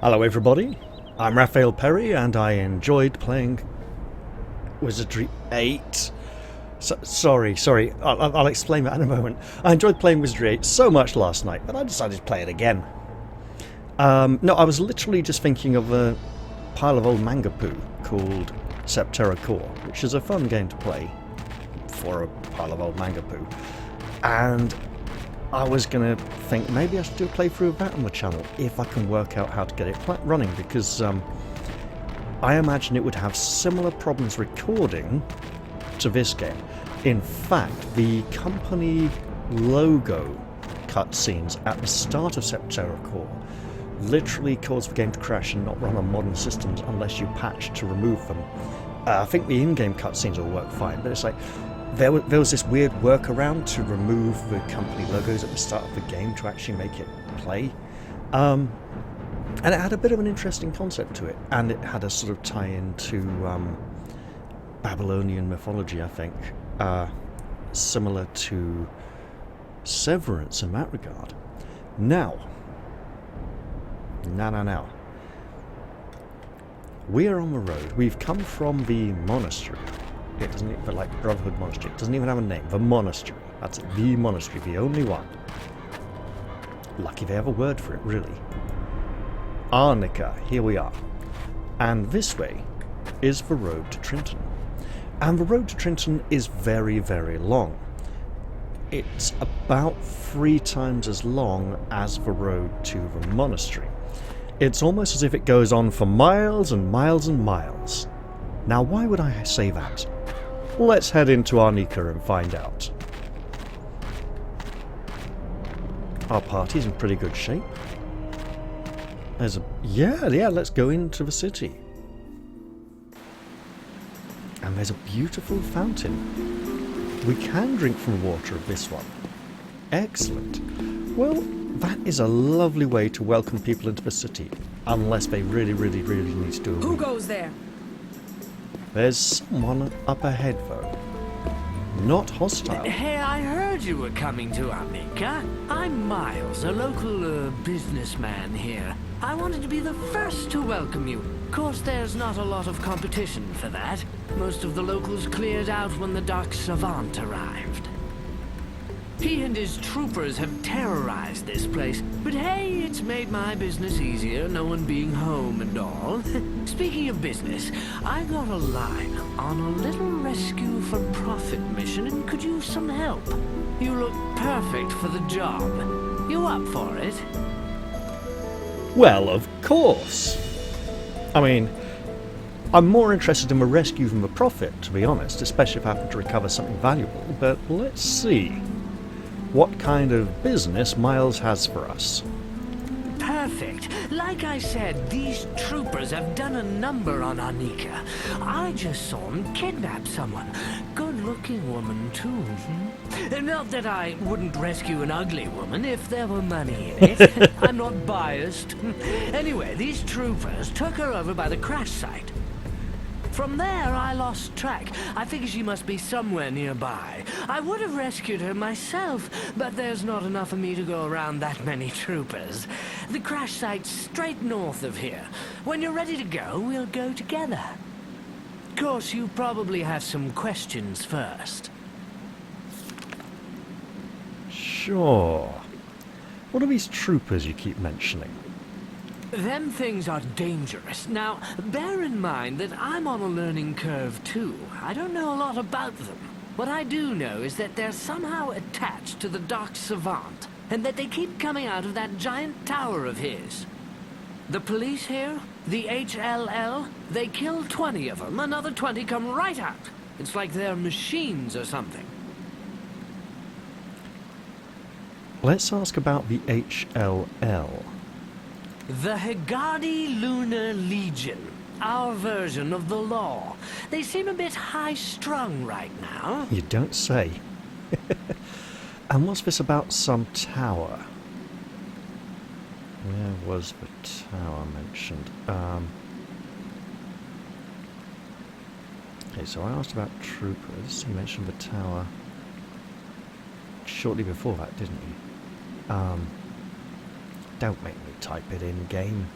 Hello everybody, I'm Raphael Perry and I enjoyed playing Wizardry 8. Sorry, I'll explain that in a moment. I enjoyed playing Wizardry 8 so much last night that I decided to play it again. No, I was literally just thinking of a pile of old manga poo called Septerra Core, which is a fun game to play for a pile of old manga poo. And I was going to think maybe I should do a playthrough of that on the channel if I can work out how to get it running, because I imagine it would have similar problems recording to this game. In fact, the company logo cutscenes at the start of Septerra Core literally cause the game to crash and not run on modern systems unless you patch to remove them. I think the in-game cutscenes will work fine, but it's like there was this weird workaround to remove the company logos at the start of the game to actually make it play. And it had a bit of an interesting concept to it, and it had a sort of tie-in to Babylonian mythology, I think, similar to Severance in that regard. Now, we are on the road. We've come from the monastery. It doesn't even, like Brotherhood Monastery. It doesn't even have a name. The monastery. That's it. The monastery. The only one. Lucky they have a word for it, really. Arnica. Here we are. And this way is the road to Trinton. And the road to Trinton is very, very long. It's about 3 times as long as the road to the monastery. It's almost as if it goes on for miles and miles and miles. Now, why would I say that? Let's head into Arnica and find out. Our party's in pretty good shape. There's a... Yeah, let's go into the city. And there's a beautiful fountain. We can drink from the water of this one. Excellent. Well, that is a lovely way to welcome people into the city. Unless they really need to do a Who goes there? There's someone up ahead, though. Not hostile. Hey, I heard you were coming to Arnica. I'm Myles, a local businessman here. I wanted to be the first to welcome you. Of course, there's not a lot of competition for that. Most of the locals cleared out when the Dark Savant arrived. He and his troopers have terrorized this place, but hey, it's made my business easier, no one being home and all. Speaking of business, I got a line on a little rescue for profit mission and could use some help. You look perfect for the job. You up for it? Well, of course. I mean, I'm more interested in the rescue than the profit, to be honest, especially if I happen to recover something valuable, but let's see what kind of business Myles has for us. Perfect. Like I said, these troopers have done a number on Arnica. I just saw them kidnap someone. Good-looking woman, too. Not that I wouldn't rescue an ugly woman if there were money in it. I'm not biased. Anyway, these troopers took her over by the crash site. From there, I lost track. I figure she must be somewhere nearby. I would have rescued her myself, but there's not enough of me to go around that many troopers. The crash site's straight north of here. When you're ready to go, we'll go together. Of course, you probably have some questions first. Sure. What are these troopers you keep mentioning? Them things are dangerous. Now, bear in mind that I'm on a learning curve too. I don't know a lot about them. What I do know is that they're somehow attached to the Dark Savant, and that they keep coming out of that giant tower of his. The police here, the HLL, they kill 20 of them, another 20 come right out. It's like they're machines or something. Let's ask about the HLL. The Hegadi Lunar Legion. Our version of the law. They seem a bit high-strung right now. You don't say. And what's this about some tower? Where was the tower mentioned? Okay, so I asked about troopers. You mentioned the tower shortly before that, didn't you? Don't make me type it in game.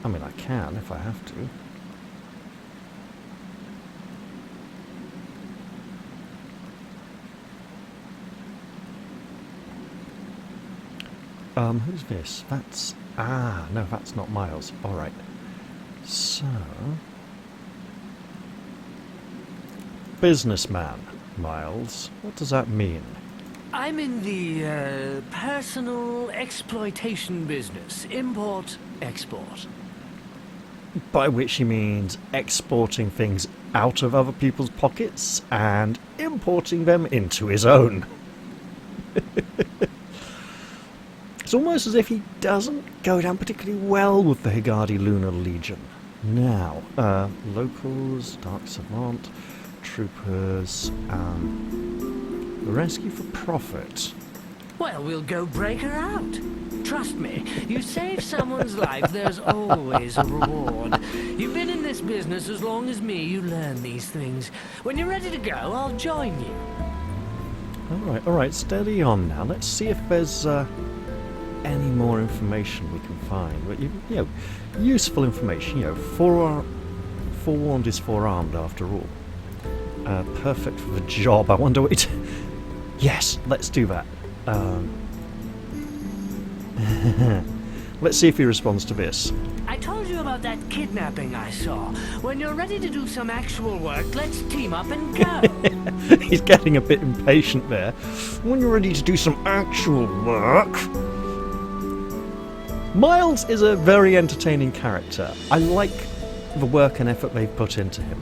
I mean, I can if I have to. Who's this? That's... Ah, no, that's not Myles. Alright. So... Businessman, Myles. What does that mean? I'm in the, personal exploitation business. Import, export. By which he means exporting things out of other people's pockets and importing them into his own. It's almost as if he doesn't go down particularly well with the Higardi Lunar Legion. Now, locals, Dark Savant, troopers, rescue for profit. Well, we'll go break her out. Trust me, you save someone's life, there's always a reward. You've been in this business as long as me, you learn these things. When you're ready to go, I'll join you. Alright, steady on now. Let's see if there's any more information we can find. But, you know, useful information. You know, forewarned is forearmed after all. Perfect for the job. I wonder what it... Yes, let's do that. Let's see if he responds to this. I told you about that kidnapping I saw. When you're ready to do some actual work, let's team up and go. He's getting a bit impatient there. When you're ready to do some actual work... Myles is a very entertaining character. I like the work and effort they've put into him.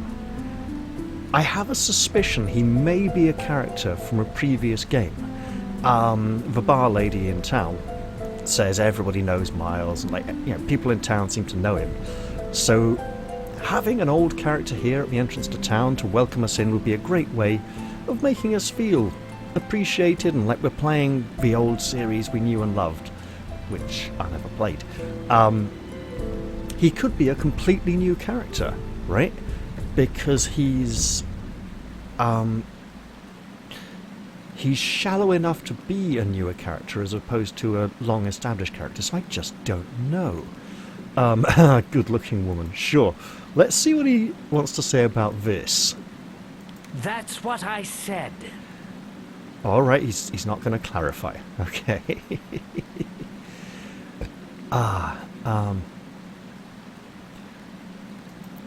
I have a suspicion he may be a character from a previous game. The bar lady in town says everybody knows Myles, and like, you know, people in town seem to know him. So having an old character here at the entrance to town to welcome us in would be a great way of making us feel appreciated and like we're playing the old series we knew and loved, which I never played. He could be a completely new character, right? Because he's shallow enough to be a newer character as opposed to a long-established character, so I just don't know. Good-looking woman, sure. Let's see what he wants to say about this. That's what I said. Alright, he's not going to clarify. Okay.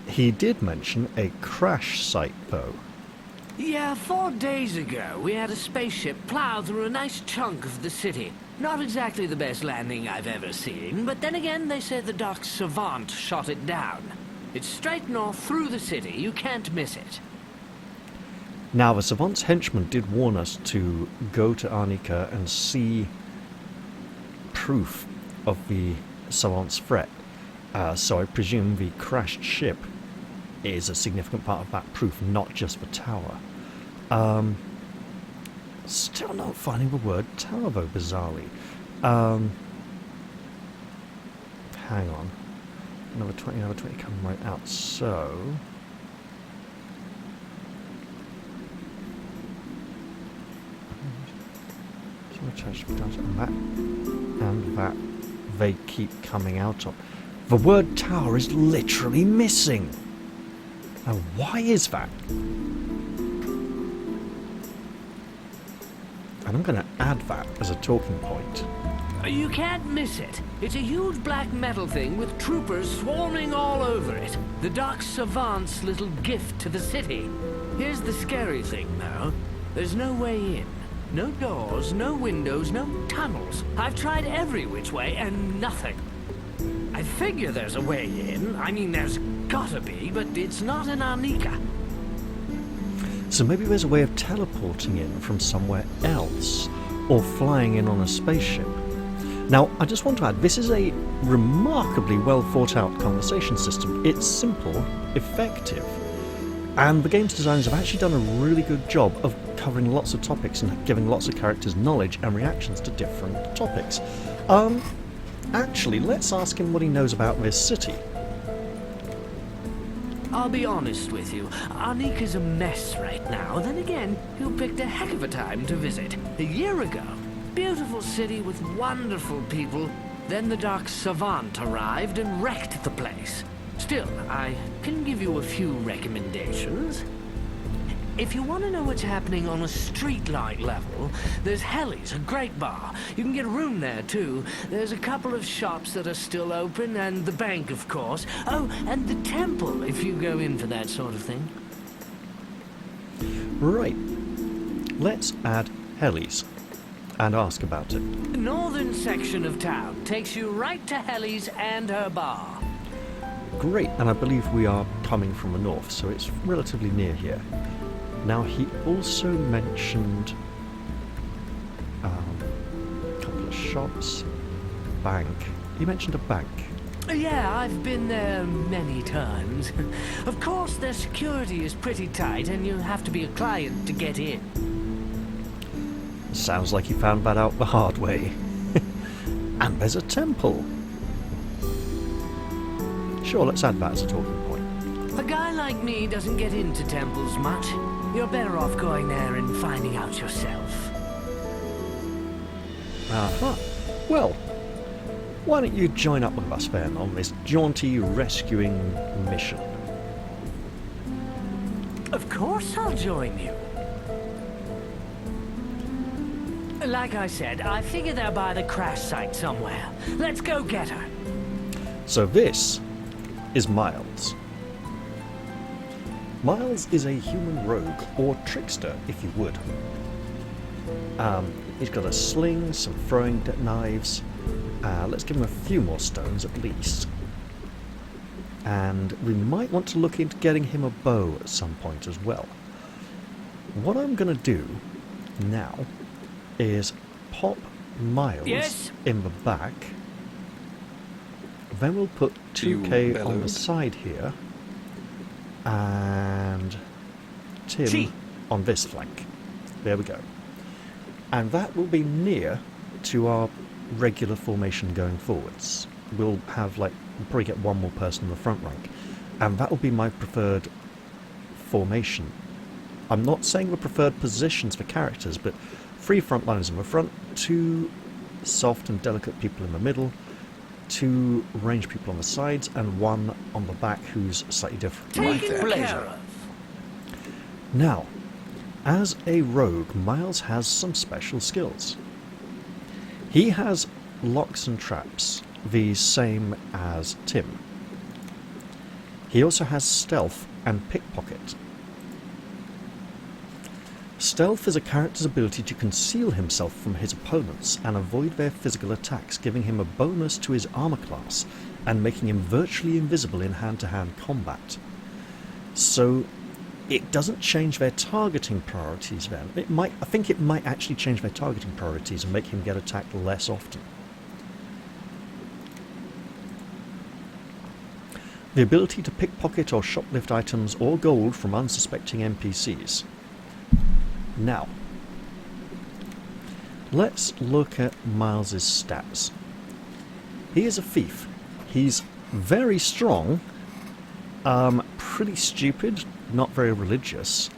He did mention a crash site, though. Yeah, 4 days ago, we had a spaceship plow through a nice chunk of the city. Not exactly the best landing I've ever seen, but then again, they said the Dark Savant shot it down. It's straight north through the city. You can't miss it. Now, the Savant's henchman did warn us to go to Arnica and see proof of the Savant's threat. So I presume the crashed ship is a significant part of that proof, not just the tower. Still not finding the word tower, though, bizarrely. Hang on. Another 20 coming right out, so... And that they keep coming out of. The word tower is literally missing. Now, why is that? And I'm going to add that as a talking point. You can't miss it. It's a huge black metal thing with troopers swarming all over it. The Dark Savant's little gift to the city. Here's the scary thing, though. There's no way in. No doors, no windows, no tunnels. I've tried every which way and nothing. I figure there's a way in. I mean, there's gotta be, but it's not in Arnica. So maybe there's a way of teleporting in from somewhere else, or flying in on a spaceship. Now, I just want to add, this is a remarkably well thought out conversation system. It's simple, effective, and the game's designers have actually done a really good job of covering lots of topics and giving lots of characters knowledge and reactions to different topics. Actually, let's ask him what he knows about this city. I'll be honest with you, Arnica's a mess right now. Then again, you picked a heck of a time to visit. A year ago. Beautiful city with wonderful people. Then the Dark Savant arrived and wrecked the place. Still, I can give you a few recommendations. If you want to know what's happening on a streetlight level, there's Helly's, a great bar. You can get a room there, too. There's a couple of shops that are still open, and the bank, of course. Oh, and the temple, if you go in for that sort of thing. Right. Let's add Helly's and ask about it. The northern section of town takes you right to Helly's and her bar. Great, and I believe we are coming from the north, so it's relatively near here. Now, he also mentioned a couple of shops, bank. He mentioned a bank. Yeah, I've been there many times. Of course, their security is pretty tight, and you have to be a client to get in. Sounds like he found that out the hard way. And there's a temple. Sure, let's add that as a talking point. A guy like me doesn't get into temples much. You're better off going there and finding out yourself. Uh-huh. Well, why don't you join up with us then on this jaunty rescuing mission? Of course I'll join you. Like I said, I figure they're by the crash site somewhere. Let's go get her. So this is Myles. Myles is a human rogue, or trickster, if you would. He's got a sling, some throwing knives. Let's give him a few more stones at least. And we might want to look into getting him a bow at some point as well. What I'm going to do now is pop Myles in the back. Then we'll put 2K on the side here. And Tim on this flank. There we go. And that will be near to our regular formation going forwards. We'll have we'll probably get one more person in the front rank. And that will be my preferred formation. I'm not saying the preferred positions for characters, but 3 frontliners in the front, 2 soft and delicate people in the middle, 2 ranged people on the sides, and 1 on the back who's slightly different. Taken care of. Now, as a rogue, Myles has some special skills. He has locks and traps, the same as Tim. He also has stealth and pickpocket. Stealth is a character's ability to conceal himself from his opponents and avoid their physical attacks, giving him a bonus to his armor class and making him virtually invisible in hand-to-hand combat. So it doesn't change their targeting priorities then. I think it might actually change their targeting priorities and make him get attacked less often. The ability to pickpocket or shoplift items or gold from unsuspecting NPCs. Now, let's look at Myles's stats. He is a thief. He's very strong, pretty stupid, not very religious,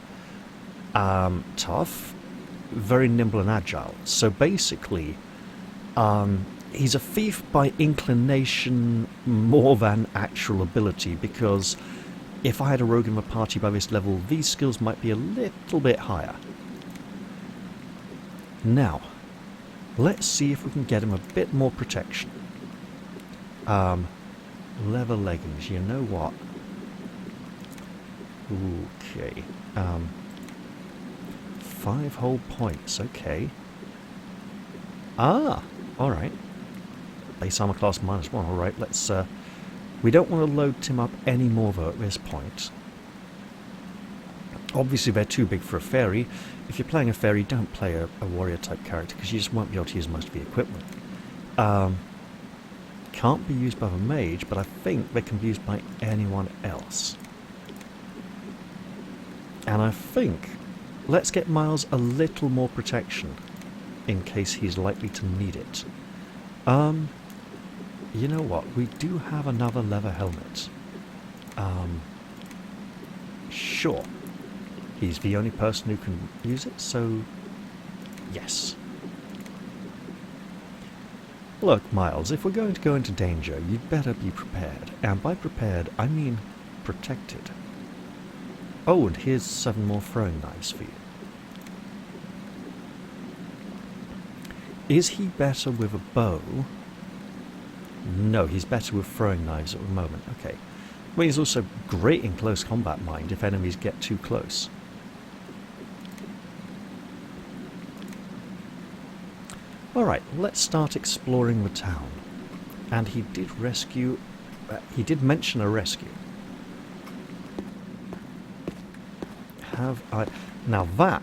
tough, very nimble and agile. So basically, he's a thief by inclination more than actual ability, because if I had a rogue in the party by this level, these skills might be a little bit higher. Now, let's see if we can get him a bit more protection. Leather leggings, you know what? Okay. 5 whole points, okay. Alright. Base armor class -1, alright, let's, we don't want to load Tim up any more though at this point. Obviously they're too big for a fairy. If you're playing a fairy, don't play a warrior type character, because you just won't be able to use most of the equipment. Can't be used by the mage, but I think they can be used by anyone else. And I think, let's get Myles a little more protection, in case he's likely to need it. You know what, we do have another leather helmet. Sure. He's the only person who can use it, so yes. Look, Myles, if we're going to go into danger, you'd better be prepared. And by prepared, I mean protected. Oh, and here's 7 more throwing knives for you. Is he better with a bow? No, he's better with throwing knives at the moment. Okay. Well, he's also great in close combat, mind, if enemies get too close. Alright, let's start exploring the town. And he did rescue... he did mention a rescue. Have I... Now that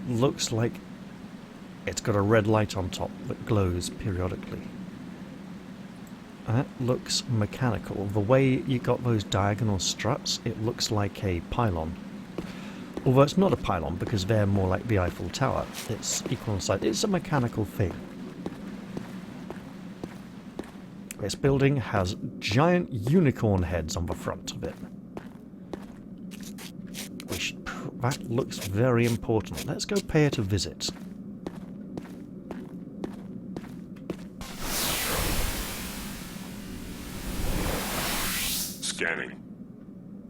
looks like it's got a red light on top that glows periodically. That looks mechanical. The way you got those diagonal struts, it looks like a pylon. Although it's not a pylon because they're more like the Eiffel Tower. It's equal in size. It's a mechanical thing. This building has giant unicorn heads on the front of it. That looks very important. Let's go pay it a visit. Scanning.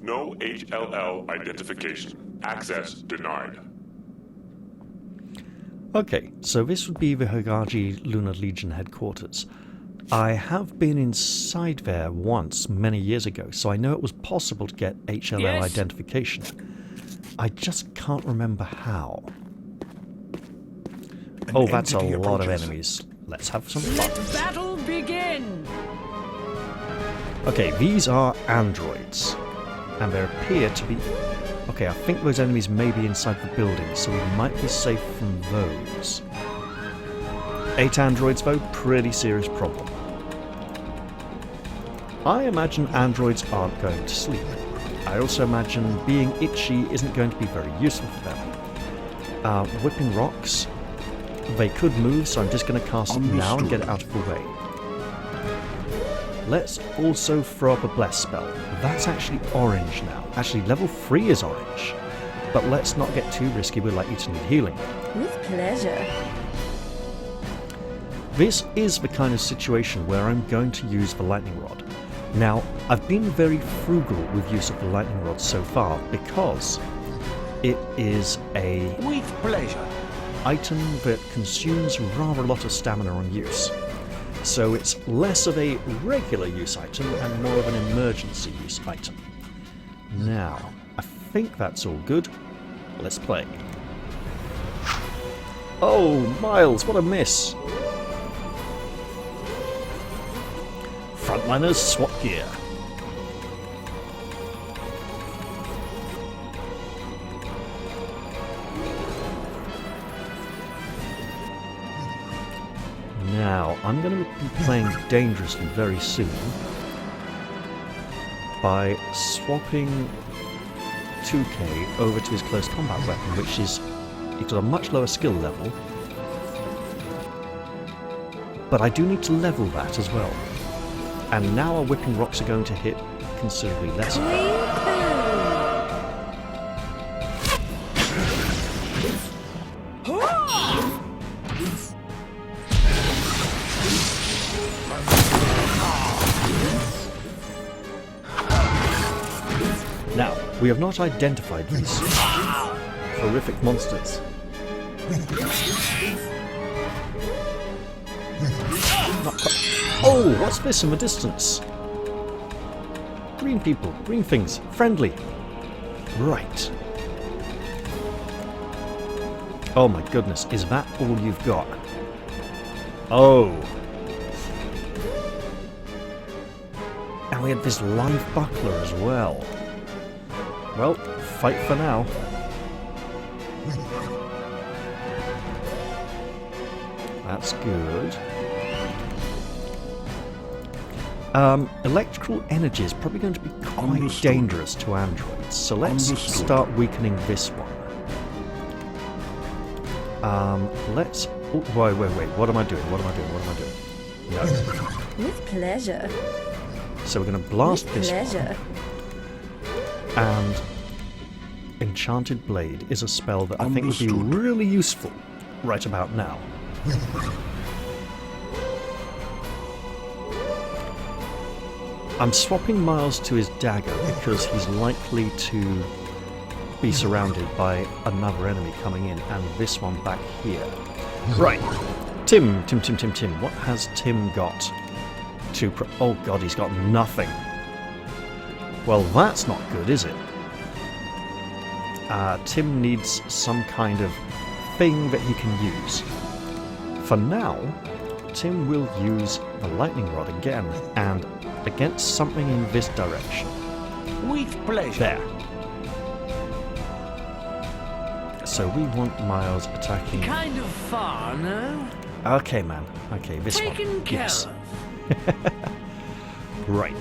No HLL identification. Access denied. Okay, so this would be the Hagaji Lunar Legion headquarters. I have been inside there once, many years ago, so I know it was possible to get HLL identification. I just can't remember how. Oh, that's a lot of enemies. Let's have some fun. Let battle begin! Okay, these are androids. And there appear to be... Okay, I think those enemies may be inside the building, so we might be safe from those. 8 androids, though, pretty serious problem. I imagine androids aren't going to sleep. I also imagine being itchy isn't going to be very useful for them. Whipping rocks. They could move, so I'm just going to cast it now and get it out of the way. Let's also throw up a bless spell. That's actually orange now. Actually, level 3 is orange. But let's not get too risky, we're likely to need healing. With pleasure. This is the kind of situation where I'm going to use the lightning rod. Now, I've been very frugal with use of the lightning rod so far because it is a With pleasure. item that consumes rather a lot of stamina on use. So it's less of a regular use item and more of an emergency use item. Now, I think that's all good. Let's play. Oh, Myles, what a miss! Frontliners swap gear. Now, I'm going to be playing dangerously very soon by swapping 2K over to his close combat weapon, which is it's got a much lower skill level, but I do need to level that as well. And now our whipping rocks are going to hit considerably less. Now, we have not identified these horrific monsters. Not quite. Oh, what's this in the distance? Green people, green things, friendly. Right. Oh my goodness, is that all you've got? Oh. And we had this live buckler as well. Well, fight for now. That's good. Electrical energy is probably going to be quite dangerous to androids, so let's start weakening this one. Let's... Oh, wait, what am I doing? No. With pleasure. So we're going to blast this one. And Enchanted Blade is a spell that I think would be really useful right about now. I'm swapping Myles to his dagger because he's likely to be surrounded by another enemy coming in, and this one back here. Right. Tim. What has Tim got to... oh god, he's got nothing. Well, that's not good, is it? Tim needs some kind of thing that he can use. For now, Tim will use the lightning rod again, and against something in this direction. With pleasure. There. So we want Myles attacking... Kind of far, no? Okay, man. Okay, this Taken one. care Yes. of. Right.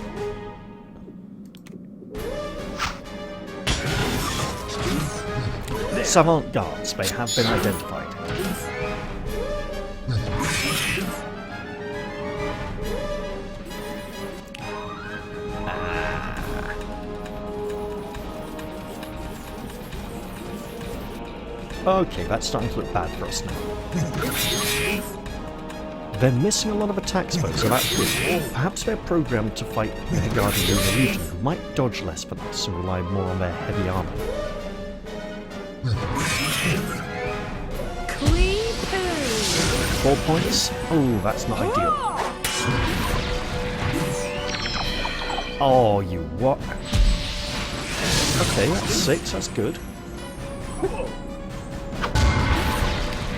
Savant guards, they have been identified. Okay, that's starting to look bad for us now. They're missing a lot of attacks though, so that's good. Perhaps they're programmed to fight the Guardian in the Legion, who might dodge less for this and rely more on their heavy armor. Creepers. 4 points? Oh, that's not ideal. Oh, you what? Okay, that's 6, that's good.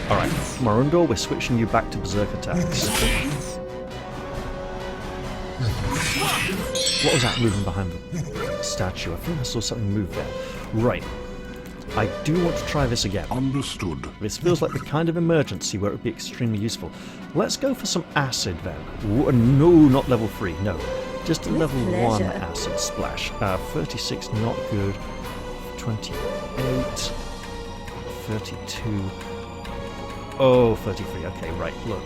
Alright, Morundor, we're switching you back to Berserk attacks. What was that moving behind the statue? I think I saw something move there. Right. I do want to try this again. Understood. This feels like the kind of emergency where it would be extremely useful. Let's go for some acid then. Ooh, no, not level 3, no. Just a With level 1 pleasure. acid splash. 36, not good. 28. 32. Oh, 33. Okay, right, look.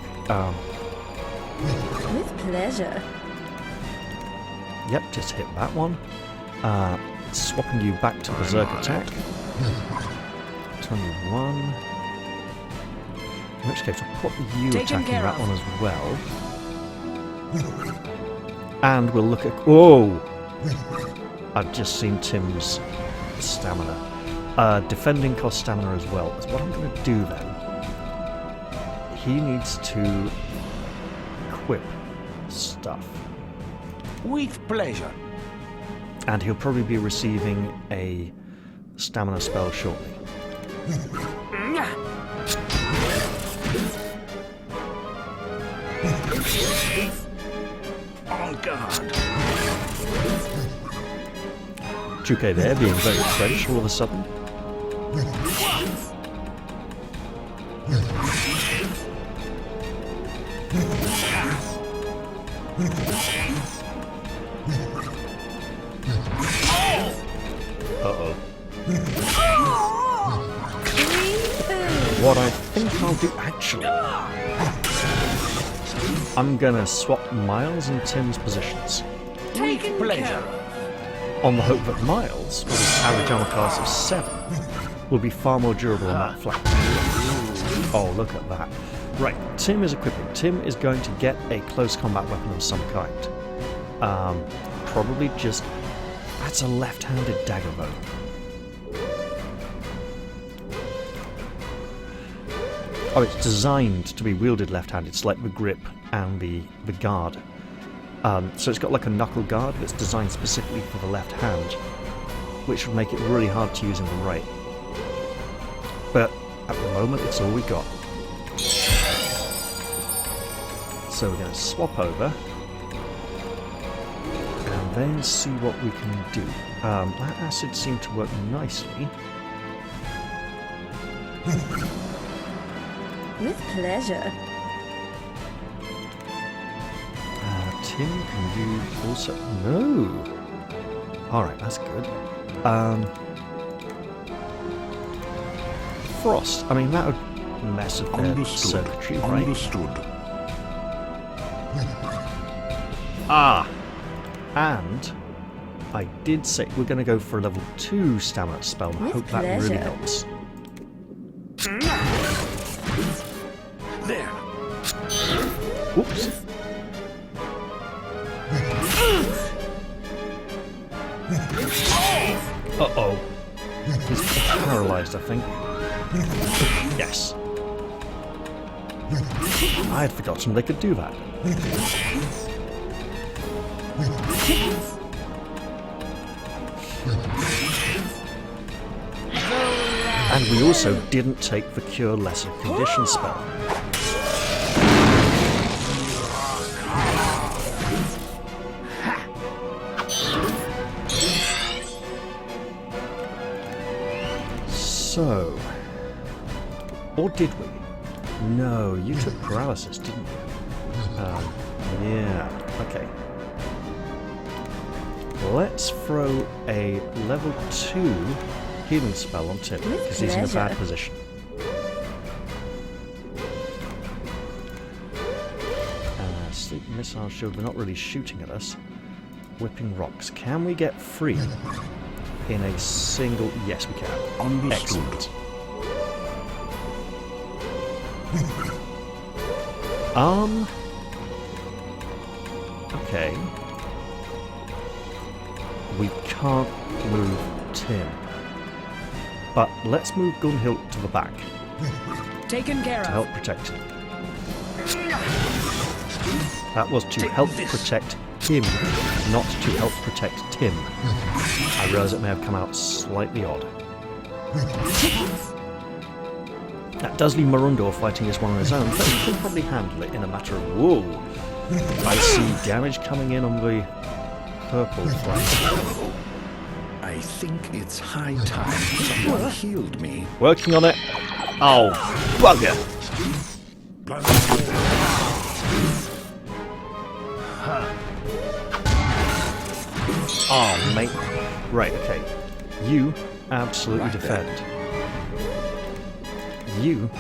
With pleasure. Yep, just hit that one. Swapping you back to Berserk attack. 21. In which case, I'll put you Taken attacking care that of. one as well. And we'll look at... whoa! I've just seen Tim's stamina. Defending costs stamina as well. That's what I'm going to do then. He needs to equip stuff. With pleasure. And he'll probably be receiving a stamina spell shortly. On guard. Chuke there being very French all of a sudden. Uh-oh. What I think I'll do, actually, I'm gonna swap Myles and Tim's positions, Taken pleasure. on the hope that Myles, with his average armor class of 7, will be far more durable on that flank. Oh, look at that. Right, Tim is equipping. Tim is going to get a close combat weapon of some kind. Probably just... that's a left-handed dagger though. Oh, it's designed to be wielded left-handed. It's like the grip and the guard. So it's got like a knuckle guard that's designed specifically for the left hand, which would make it really hard to use in the right. But at the moment, it's all we got. So we're going to swap over and then see what we can do. That acid seemed to work nicely. With pleasure. Tim, can you also... no! Alright, that's good. Frost. I mean, that would mess with their Understood. circuitry, right? Understood. Ah! And I did say we're going to go for a level 2 stamina spell. I With hope that really pleasure. helps. There. Oops. Uh-oh. He's paralyzed, I think. Yes. I had forgotten they could do that. And we also didn't take the Cure Lesser Condition spell. So... Or did we? No, you took paralysis, didn't you? Yeah, okay. Let's throw a level 2 healing spell on Tim, because he's in a bad position. Sleep missile shield, they're not really shooting at us. Whipping rocks. Can we get free in a single... Yes, we can. Understood. Excellent. Okay. We can't move Tim. But let's move Gunhilt to the back Taken care to of. help protect him. That was to help protect him, not to help protect Tim. I realise it may have come out slightly odd. That does leave Marundor fighting this one on his own, but he can probably handle it in a matter of... Whoa! I see damage coming in on the purple flag. I think it's high time someone healed me. Working on it. Oh, bugger! Oh, mate. Right, okay. You absolutely defend. You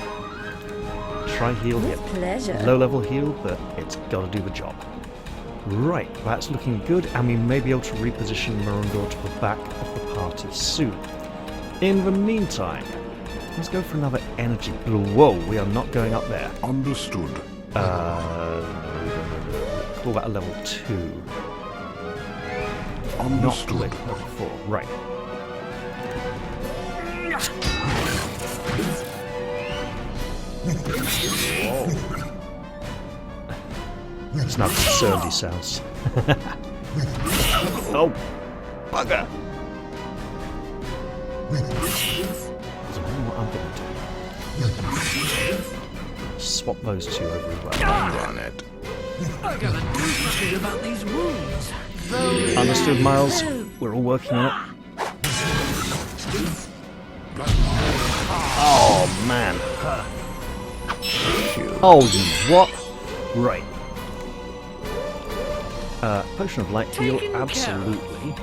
try heal him. With pleasure. Low level heal, but it's got to do the job. Right, that's looking good, and we may be able to reposition Marundor to the back of the party soon. In the meantime, let's go for another energy blue. Whoa, we are not going up there. Understood. Call that a level 2. Not Understood. level 4. Right. It's not concerned he sounds. Oh, bugger! Doesn't matter what I'm going to do. Swap those two over as well. Darn it. I gotta do something about these wounds. Understood, Myles. We're all working on it. Oh, man. Oh, you what? Right. Potion of light heal, absolutely.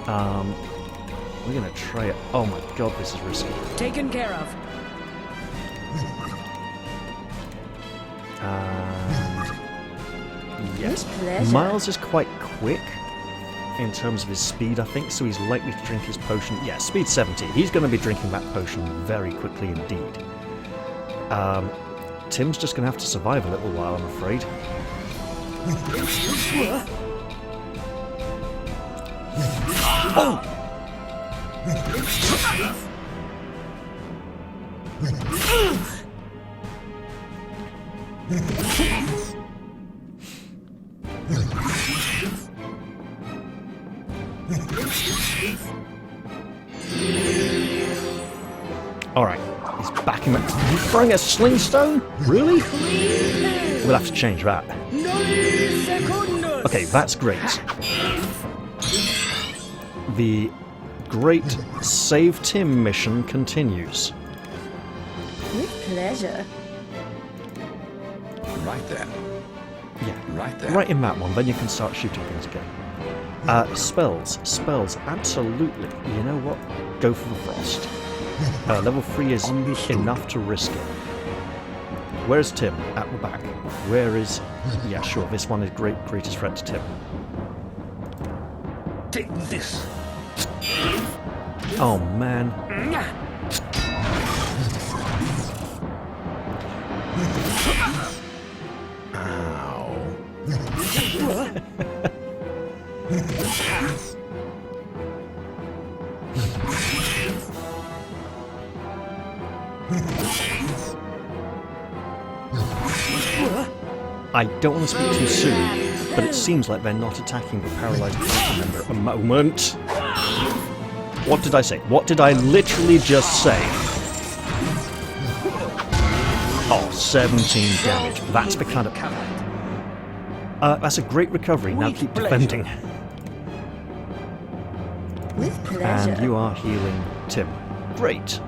We're gonna try it. Oh my god, this is risky. Taken care of. Yes. pleasure. Myles is quite quick in terms of his speed, I think, so he's likely to drink his potion. Yeah, speed 70. He's going to be drinking that potion very quickly indeed. Tim's just going to have to survive a little while, I'm afraid. Oh! Alright, he's backing up. He's throwing a sling stone? Really? We'll have to change that. Okay, that's great. The great Save Tim mission continues. With pleasure. Right then. Yeah, Right there. right in that one, then you can start shooting things again. Spells, absolutely. You know what? Go for the frost. Level 3 is enough to risk it. Where's Tim? At the back. Where is... Yeah, sure, this one is greatest threat to Tim. Take this. Oh, man. Ow. I don't want to speak too soon, but it seems like they're not attacking the paralysed party member at the moment. What did I say? What did I literally just say? Oh, 17 damage. That's the kind of... that's a great recovery. Now keep defending. With pleasure. And you are healing Tim. Great.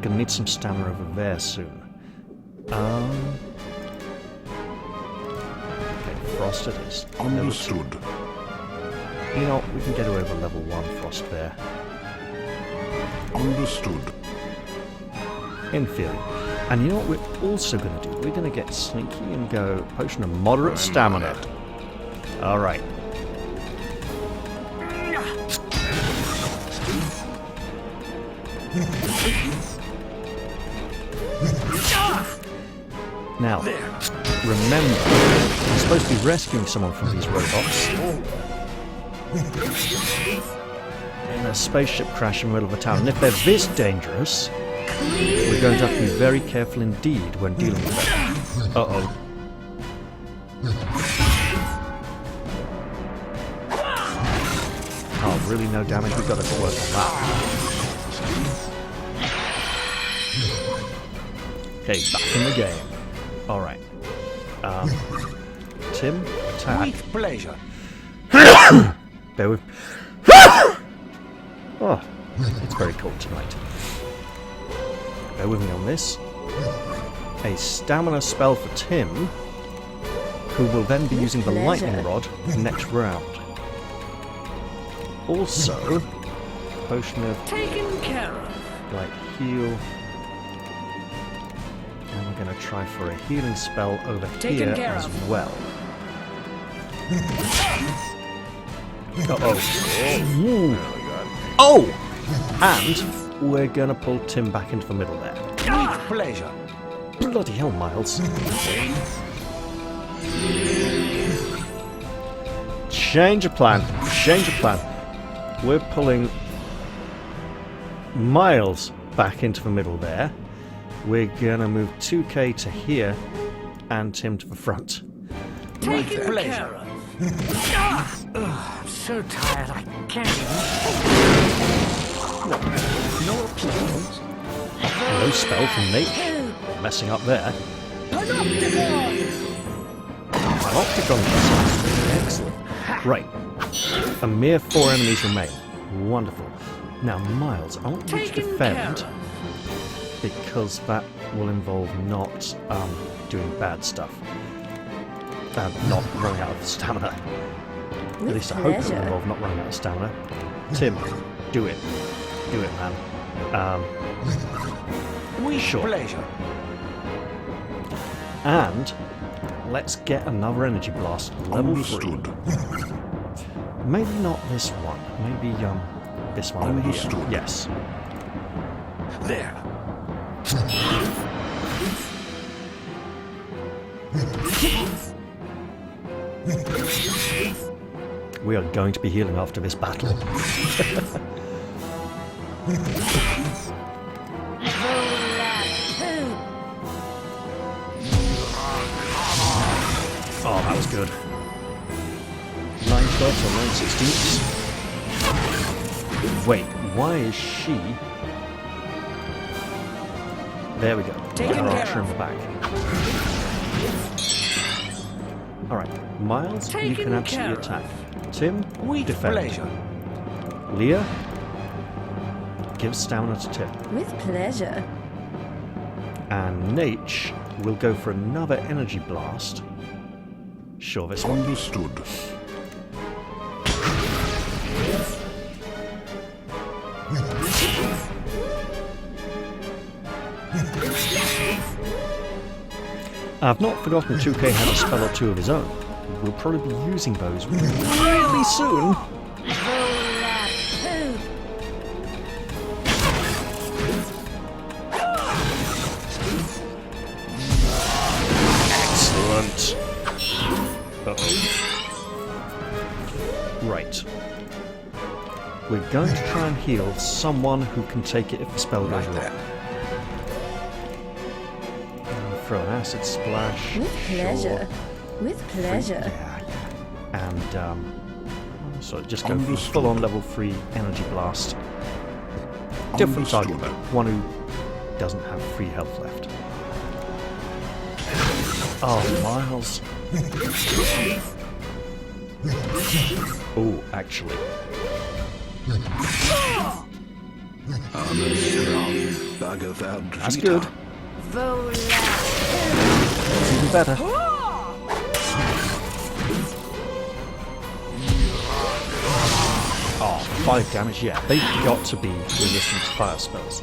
Gonna need some stamina over there soon. Okay, Frost it is. Understood. You know, we can get away with a level 1 Frost there. Understood. In theory. And you know what we're also going to do? We're going to get sneaky and go potion of moderate stamina. Alright. Now, remember, I'm supposed to be rescuing someone from these robots. In a spaceship crash in the middle of a town. And if they're this dangerous, we're going to have to be very careful indeed when dealing with them. Uh-oh. Oh, really no damage? We've got to work on that. Okay, back in the game. Alright. Tim, attack. With pleasure. Bear with... Oh, it's very cold tonight. Bear with me on this. A stamina spell for Tim, who will then be using the lightning rod next round. Also, potion of Taken care of. like heal. And we're going to try for a healing spell over here as well. Uh-oh. Oh! And we're going to pull Tim back into the middle there. With pleasure. Bloody hell, Myles. Change of plan. Change of plan. We're pulling Myles back into the middle there. We're going to move 2K to here and Tim to the front. Taken care of. I'm so tired I can't No applause. No spell from Nate. Messing up there. Opticon. Excellent. Right. A mere 4 enemies remain. Wonderful. Now, Myles, I want you to defend, because that will involve not doing bad stuff. Not running out of stamina. At least I hope it will involve not running out of stamina. Tim, do it. Do it, man. With Sure. pleasure. And let's get another energy blast, level 3. Understood. Maybe not this one. Maybe this one over here. Understood. Yes. There. We are going to be healing after this battle. Oh, that was good. 9 12 or 9 16ths. Wait, why is she... There we go. Get her archer in the back. Alright, Myles, you can absolutely attack. Tim, With defend. pleasure. Leah, give stamina to Tim. With pleasure. And Nate will go for another energy blast. Sure, this one. Understood. I've not forgotten 2K has a spell or two of his own. We'll probably be using those really soon. Excellent. Uh-oh. Right. We're going to try and heal someone who can take it if the spell goes wrong. throw an acid splash. With pleasure. With pleasure. Yeah. And so just go for full-on level 3 energy blast. Different target though. One who doesn't have 3 health left. Oh, Myles. Oh, actually. I'm a strong bugger. That's good. It's even better. Oh, 5 damage, yeah. They've got to be resistant to fire spells.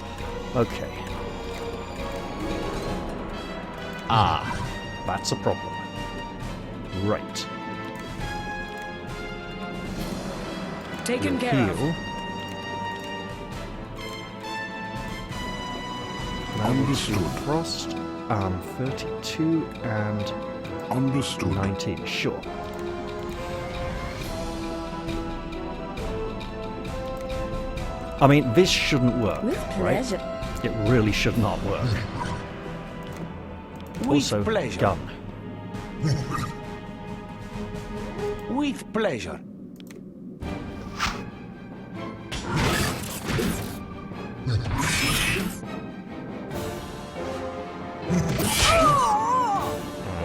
Okay. Ah, that's a problem. Right. Taken care of. Heal. Understood. Frost. 32 and Understood. 19. Sure. I mean, this shouldn't work, With right? pleasure. It really should not work. Also, pleasure. gun. With pleasure.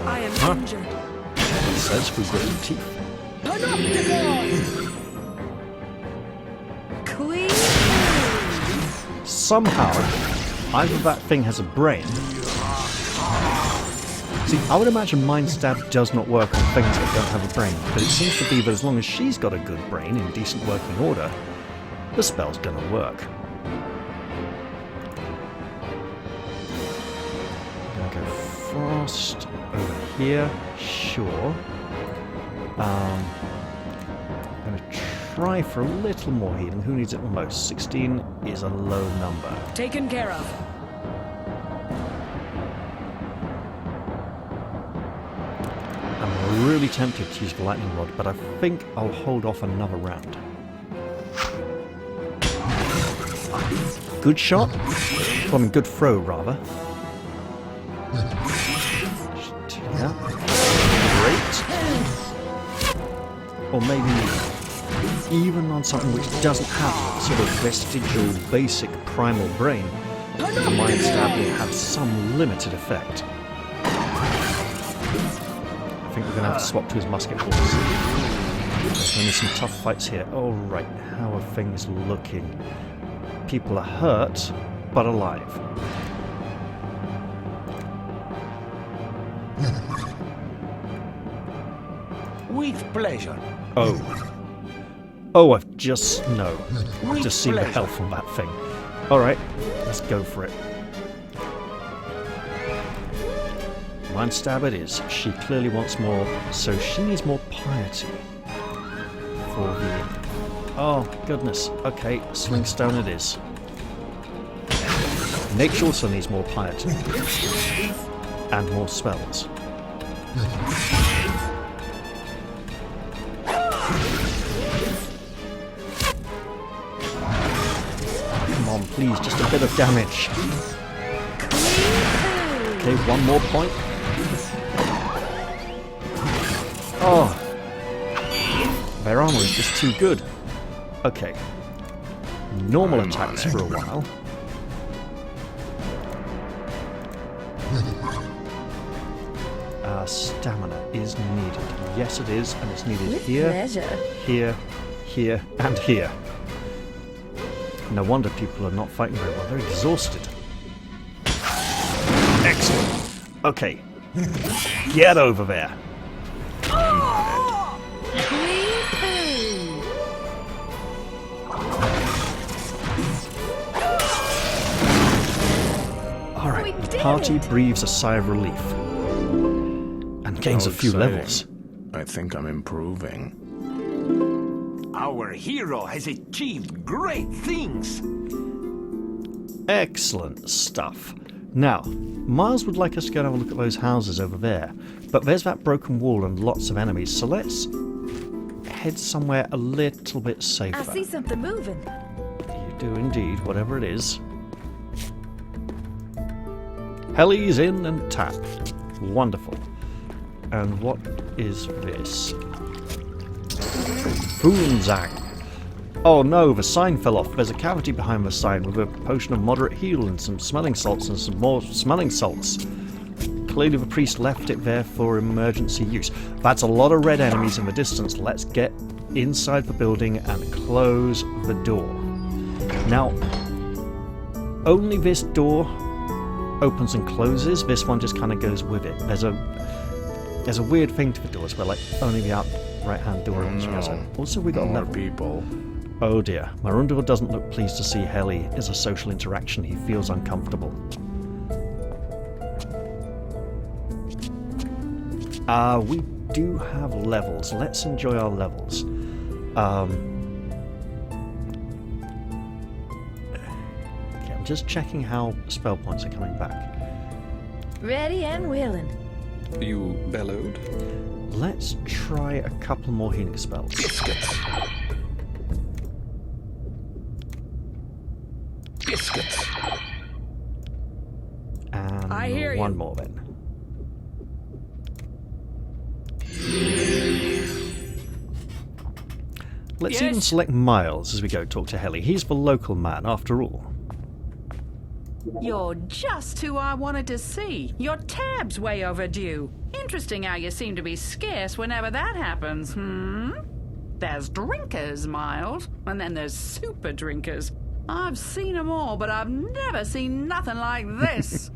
I am injured. It says we've got some teeth. Queen. Somehow, either that thing has a brain. See, I would imagine Mind Stab does not work on things that don't have a brain, but it seems to be that as long as she's got a good brain in decent working order, the spell's gonna work. I'm gonna go Frost over here, sure. I'm gonna try for a little more healing. Who needs it the most? 16 is a low number. Taken care of. I'm really tempted to use the lightning rod, but I think I'll hold off another round. Good shot? Well, I mean, good throw, rather. Yeah. Great. Or maybe even on something which doesn't have sort of vestigial, basic, primal brain, the Mind Stab will have some limited effect. I think we're going to have to swap to his musket balls. There's going to be some tough fights here. Oh, right. How are things looking? People are hurt, but alive. With pleasure. Oh. Oh, I've just... No. I've With just seen the pleasure. health on that thing. Alright, let's go for it. Mind Stab it is. She clearly wants more, so she needs more piety. For the... Oh, goodness. Okay, Sling Stone it is. Nature also needs more piety. And more spells. Come on, please, just a bit of damage. Okay, one more point. Oh. Their armor is just too good. Okay. Normal attacks for a while. Stamina is needed. Yes, it is, and it's needed With here, pleasure. here, here, and here. No wonder people are not fighting very well. They're exhausted. Excellent. Okay. Get over there. Alright, the party breathes a sigh of relief. And gains a few levels. I think I'm improving. Our hero has achieved great things. Excellent stuff. Now, Myles would like us to go and have a look at those houses over there, but there's that broken wall and lots of enemies, so let's head somewhere a little bit safer. I see something moving. You do indeed, whatever it is. Heli's in and tap. Wonderful. And what is this? Foonzang. Oh no, the sign fell off. There's a cavity behind the sign with a potion of moderate heal and some smelling salts and some more smelling salts. Clearly the priest left it there for emergency use. That's a lot of red enemies in the distance. Let's get inside the building and close the door. Now, only this door opens and closes. This one just kind of goes with it. There's a weird thing to the doors where like only the right hand door opens and goes open. Also, we got a level. People. Oh dear. Marundor doesn't look pleased to see Heli as a social interaction. He feels uncomfortable. We do have levels. Let's enjoy our levels. Okay, I'm just checking how spell points are coming back. Ready and willing. You bellowed? Let's try a couple more healing spells. Biscuits. Biscuits. And I hear you. one more then. Let's even select Myles as we go talk to Heli. He's the local man, after all. You're just who I wanted to see. Your tab's way overdue. Interesting how you seem to be scarce whenever that happens, There's drinkers, Myles, and then there's super drinkers. I've seen them all, but I've never seen nothing like this.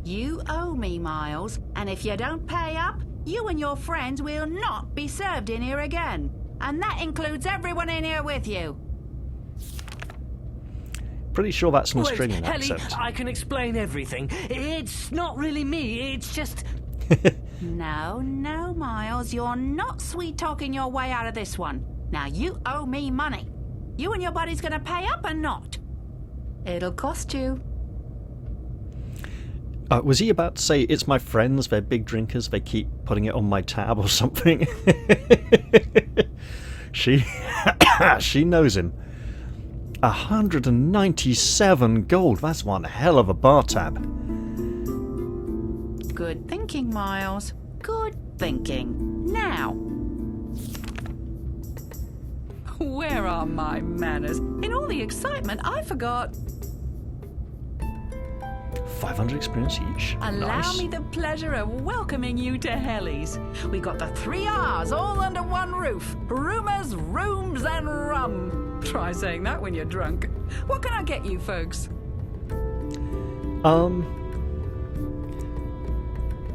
You owe me, Myles, and if you don't pay up, you and your friends will not be served in here again. And that includes everyone in here with you. Pretty sure that's an Wait, Australian Heli, accent. I can explain everything. It's not really me, it's just... No, Myles, you're not sweet-talking your way out of this one. Now, you owe me money. You and your buddy's gonna pay up or not? It'll cost you. Was he about to say, it's my friends, they're big drinkers, they keep putting it on my tab or something? She knows him. 197 gold, that's one hell of a bar tab. Good thinking, Myles. Good thinking. Now. Where are my manners? In all the excitement, I forgot. 500 experience each. Allow Nice. me the pleasure of welcoming you to Heli's. We got the 3 R's all under one roof. Rumours, rooms, and rum. Try saying that when you're drunk. What can I get you, folks?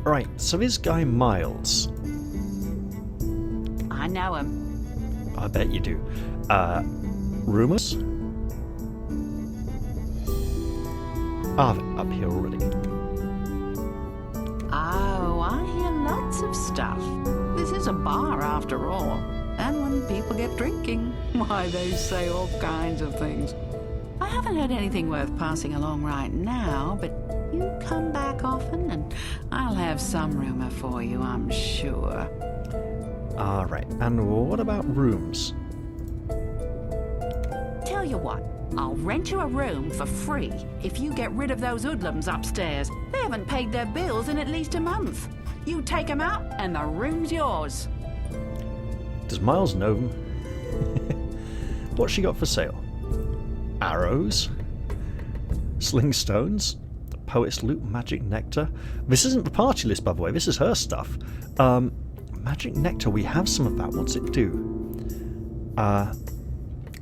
Right, so this guy Myles. I know him. I bet you do. Rumours? Ah, up here already. Oh, I hear lots of stuff. This is a bar after all. And when people get drinking, why, they say all kinds of things. I haven't heard anything worth passing along right now, but you come back often and I'll have some rumour for you, I'm sure. Alright, and what about rooms? Tell you what, I'll rent you a room for free if you get rid of those hoodlums upstairs. They haven't paid their bills in at least a month. You take them out and the room's yours. Does Myles know them? What's she got for sale? Arrows? Sling stones? Poet's loot? Magic nectar? This isn't the party list, by the way, this is her stuff. Magic nectar, we have some of that. What's it do?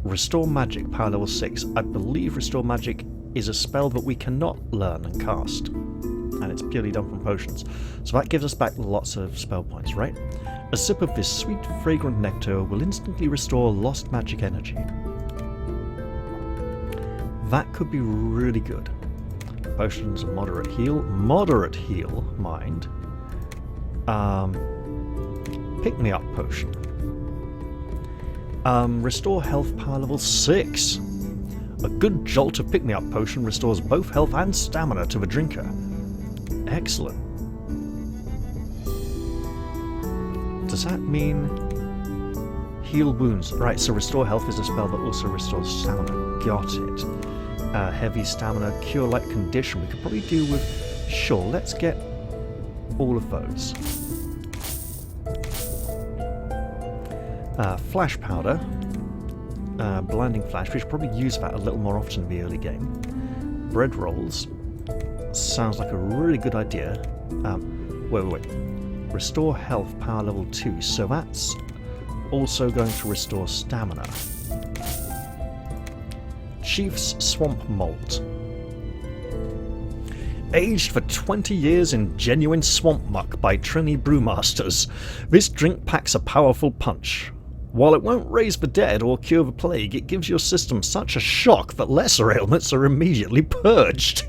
Restore magic, power level 6. I believe Restore magic is a spell that we cannot learn and cast. And it's purely done from potions. So that gives us back lots of spell points, right? A sip of this sweet, fragrant nectar will instantly restore lost magic energy. That could be really good. Potions of moderate heal. Moderate heal, mind. Pick-me-up potion. Restore health, power level 6. A good jolt of pick-me-up potion restores both health and stamina to the drinker. Excellent. Does that mean heal wounds? Right, so restore health is a spell that also restores stamina. Got it. Heavy stamina, cure light condition. We could probably do with Sure, let's get all of those. Flash powder. Blinding flash. We should probably use that a little more often in the early game. Bread rolls. Sounds like a really good idea. Wait. Restore health, power level 2. So that's also going to restore stamina. Chief's Swamp Malt. Aged for 20 years in genuine swamp muck by Trini brewmasters, this drink packs a powerful punch. While it won't raise the dead or cure the plague, it gives your system such a shock that lesser ailments are immediately purged.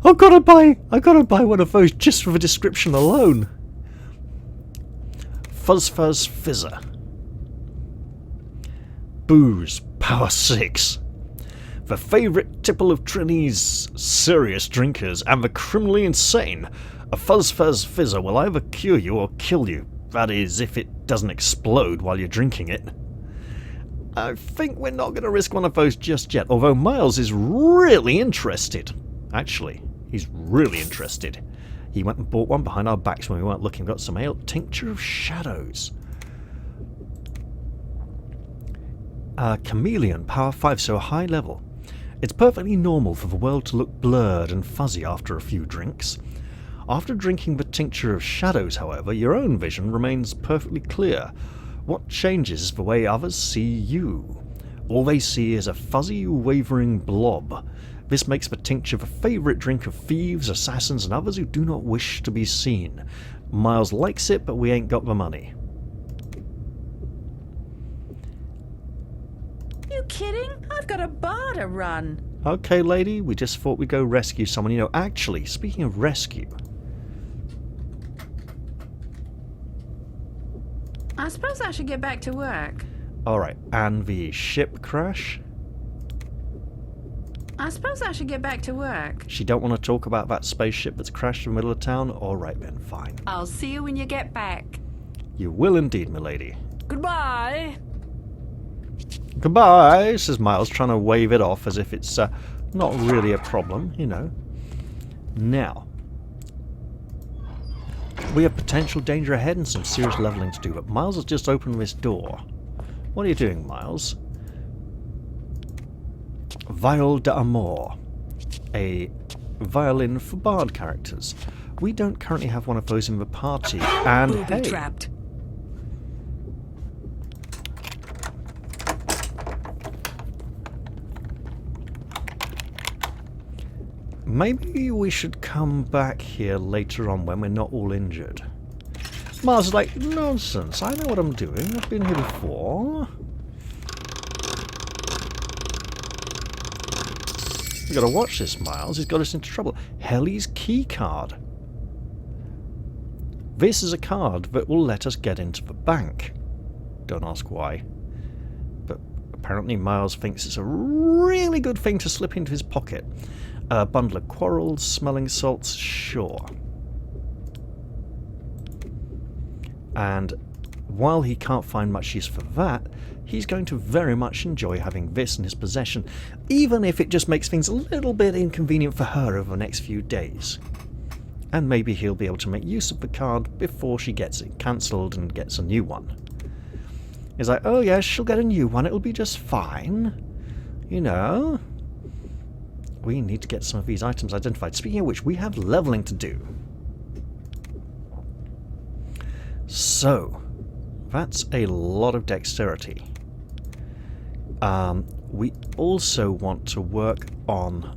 I gotta buy one of those just for the description alone. Fuzz Fizzer. Booze, power 6. The favourite tipple of Trini's serious drinkers and the criminally insane. A Fuzz Fizzer will either cure you or kill you. That is, if it doesn't explode while you're drinking it. I think we're not going to risk one of those just yet, although Myles is really interested. Actually, he's really interested. He went and bought one behind our backs when we weren't looking. Got some ale. Tincture of Shadows. Chameleon, power 5, so a high level. It's perfectly normal for the world to look blurred and fuzzy after a few drinks. After drinking the Tincture of Shadows, however, your own vision remains perfectly clear. What changes is the way others see you. All they see is a fuzzy, wavering blob. This makes the tincture the favourite drink of thieves, assassins, and others who do not wish to be seen. Myles likes it, but we ain't got the money. You kidding? I've got a bar to run. Okay, lady, we just thought we'd go rescue someone. You know, actually, speaking of rescue... I suppose I should get back to work. Alright, and the ship crash? I suppose I should get back to work. She don't want to talk about that spaceship that's crashed in the middle of town? Alright then, fine. I'll see you when you get back. You will indeed, milady. Goodbye. Goodbye, says Myles, trying to wave it off as if it's not really a problem, you know. Now, we have potential danger ahead and some serious levelling to do, but Myles has just opened this door. What are you doing, Myles? Viol d'Amour, a violin for bard characters. We don't currently have one of those in the party, and hey, trapped. maybe we should come back here later on when we're not all injured. Myles is like, nonsense, I know what I'm doing, I've been here before. You gotta watch this, Myles, he's got us into trouble. Helly's key card. This is a card that will let us get into the bank. Don't ask why. But apparently Myles thinks it's a really good thing to slip into his pocket. A bundle of quarrels, smelling salts, sure. And while he can't find much use for that, he's going to very much enjoy having this in his possession, even if it just makes things a little bit inconvenient for her over the next few days. And maybe he'll be able to make use of the card before she gets it cancelled and gets a new one. He's like, oh yes, she'll get a new one, it'll be just fine. You know. We need to get some of these items identified. Speaking of which, we have levelling to do. So, that's a lot of dexterity. We also want to work on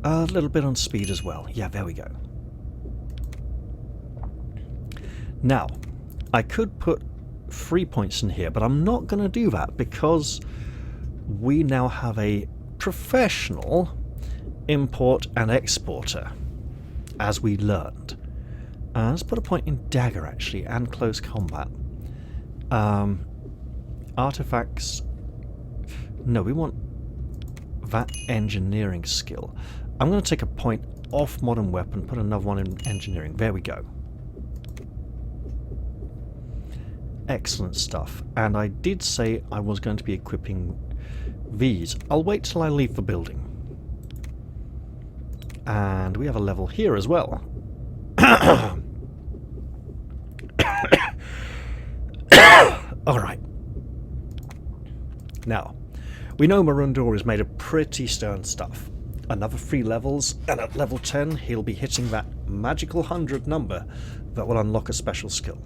a little bit on speed as well. Yeah, there we go. Now, I could put 3 points in here, but I'm not going to do that because we now have a professional import and exporter, as we learned. Let's put a point in dagger, actually, and close combat. Artifacts. No, we want that engineering skill. I'm going to take a point off modern weapon, put another one in engineering. There we go. Excellent stuff. And I did say I was going to be equipping these. I'll wait till I leave the building. And we have a level here as well. Alright. Now, we know Marundor is made of pretty stern stuff. Another 3 levels, and at level 10 he'll be hitting that magical 100 number that will unlock a special skill.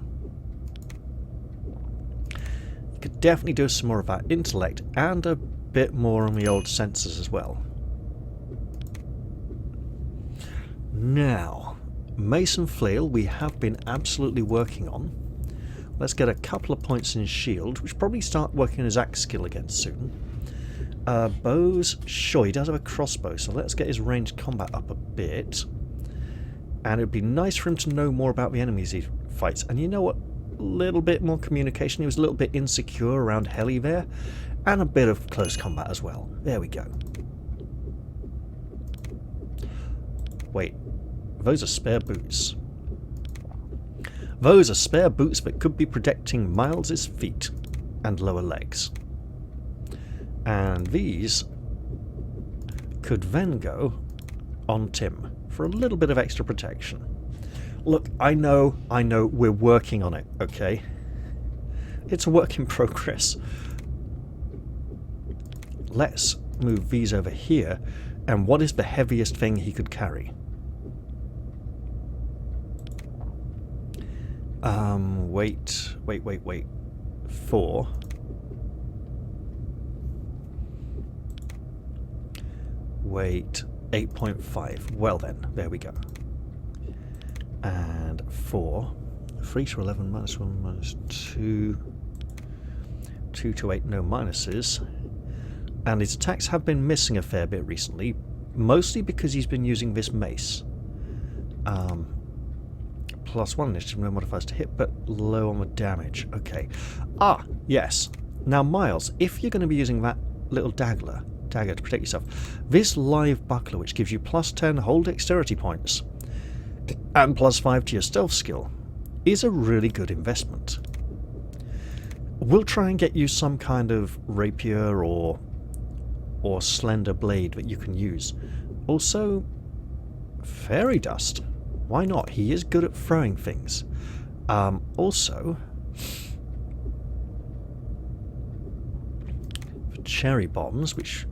You could definitely do some more of that intellect, and a bit more on the old senses as well. Now, Mason Flail we have been absolutely working on. Let's get a couple of points in his shield. We should probably start working on his axe skill again soon. Bows, sure, he does have a crossbow, so let's get his ranged combat up a bit. And it would be nice for him to know more about the enemies he fights. And you know what? A little bit more communication. He was a little bit insecure around Heli there. And a bit of close combat as well. There we go. Wait, those are spare boots. Those are spare boots that could be protecting Myles' feet and lower legs. And these could then go on Tim for a little bit of extra protection. Look, I know, we're working on it, okay? It's a work in progress. Let's move these over here. And what is the heaviest thing he could carry? Wait. 4. Wait, 8.5. Well then, there we go. And 4. 3 to 11 minus 1 minus 2. 2 to 8, no minuses. And his attacks have been missing a fair bit recently, mostly because he's been using this mace. +1 initiative, no modifiers to hit, but low on the damage. Okay. Ah, yes. Now, Myles, if you're going to be using that little dagger to protect yourself, this live buckler, which gives you +10 whole dexterity points and +5 to your stealth skill, is a really good investment. We'll try and get you some kind of rapier or slender blade that you can use. Also, fairy dust. Why not? He is good at throwing things. Also, for cherry bombs, which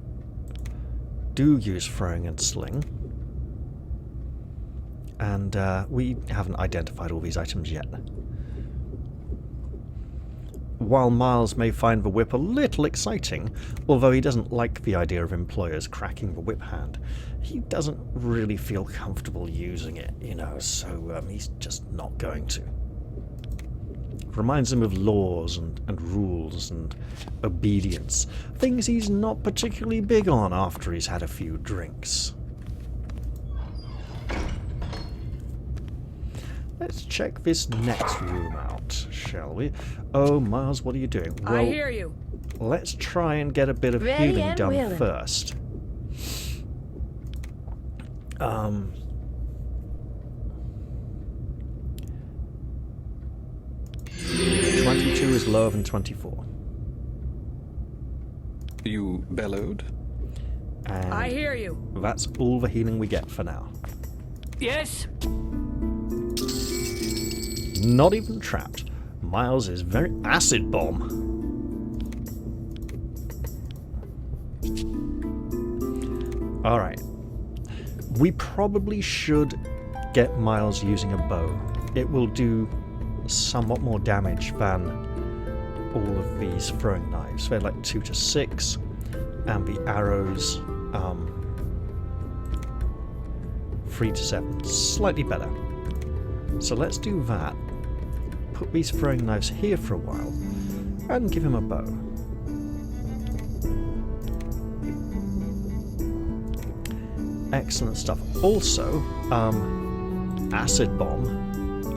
do use throwing and sling. And we haven't identified all these items yet. While Myles may find the whip a little exciting, although he doesn't like the idea of employers cracking the whip hand, he doesn't really feel comfortable using it, you know, so he's just not going to. Reminds him of laws and rules and obedience, things he's not particularly big on after he's had a few drinks. Let's check this next room out, shall we? Oh, Myles, what are you doing? Well, I hear you. Let's try and get a bit of Ready healing and done willing. first. 22 is lower than 24. You bellowed? And I hear you. that's all the healing we get for now. Yes? Not even trapped. Myles is very acid bomb. Alright. We probably should get Myles using a bow. It will do somewhat more damage than all of these throwing knives. They're like 2 to 6, and the arrows 3 to 7. Slightly better. So let's do that. Put these throwing knives here for a while, and give him a bow. Excellent stuff. Also, Acid Bomb.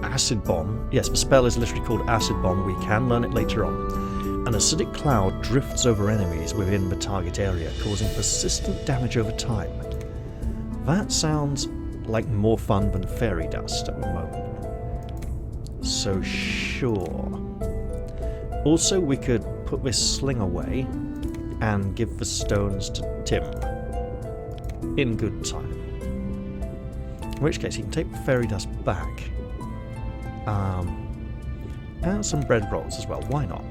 Acid Bomb. Yes, the spell is literally called Acid Bomb. We can learn it later on. An acidic cloud drifts over enemies within the target area, causing persistent damage over time. That sounds like more fun than fairy dust at the moment. So sure. Also, we could put this sling away and give the stones to Tim in good time. In which case, he can take the fairy dust back. And some bread rolls as well. Why not?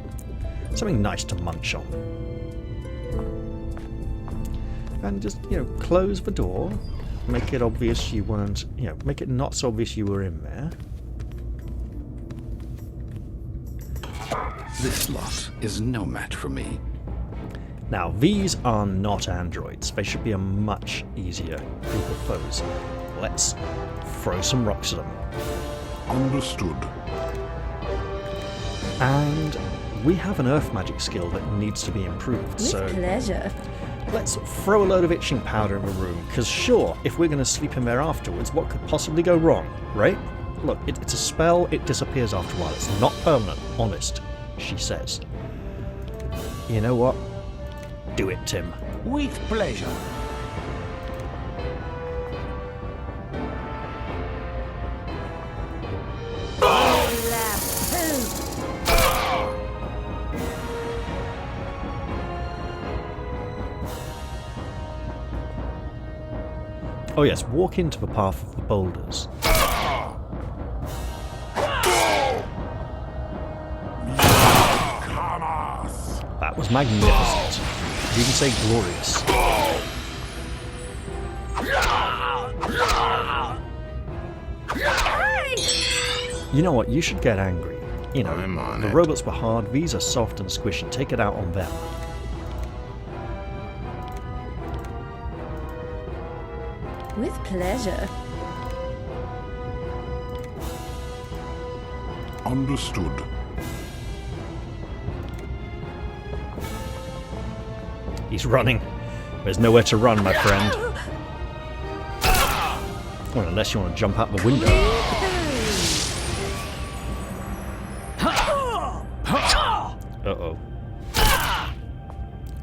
Something nice to munch on. And just, close the door. Make it obvious you weren't, make it not so obvious you were in there. This lot is no match for me. Now, these are not androids. They should be a much easier group of foes. Let's throw some rocks at them. Understood. And we have an earth magic skill that needs to be improved, With so pleasure. let's throw a load of itching powder in the room, because sure, if we're going to sleep in there afterwards, what could possibly go wrong, right? Look, it's a spell, it disappears after a while, it's not permanent, honest, she says. You know what? Do it, Tim. With pleasure. Oh yes, walk into the path of the boulders. That was magnificent. Did you even say glorious? You know what, you should get angry. I'm on the it. robots were hard, these are soft and squishy. Take it out on them. With pleasure. Understood. He's running. There's nowhere to run, my friend. Well, unless you want to jump out the window. Uh-oh.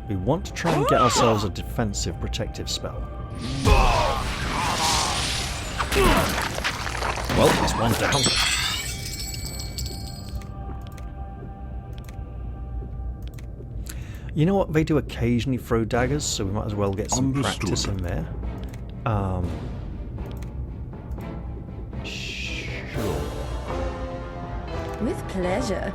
We want to try and get ourselves a defensive protective spell. Well, there's one down. You know what? They do occasionally throw daggers, so we might as well get some practice in there. Sure. With pleasure.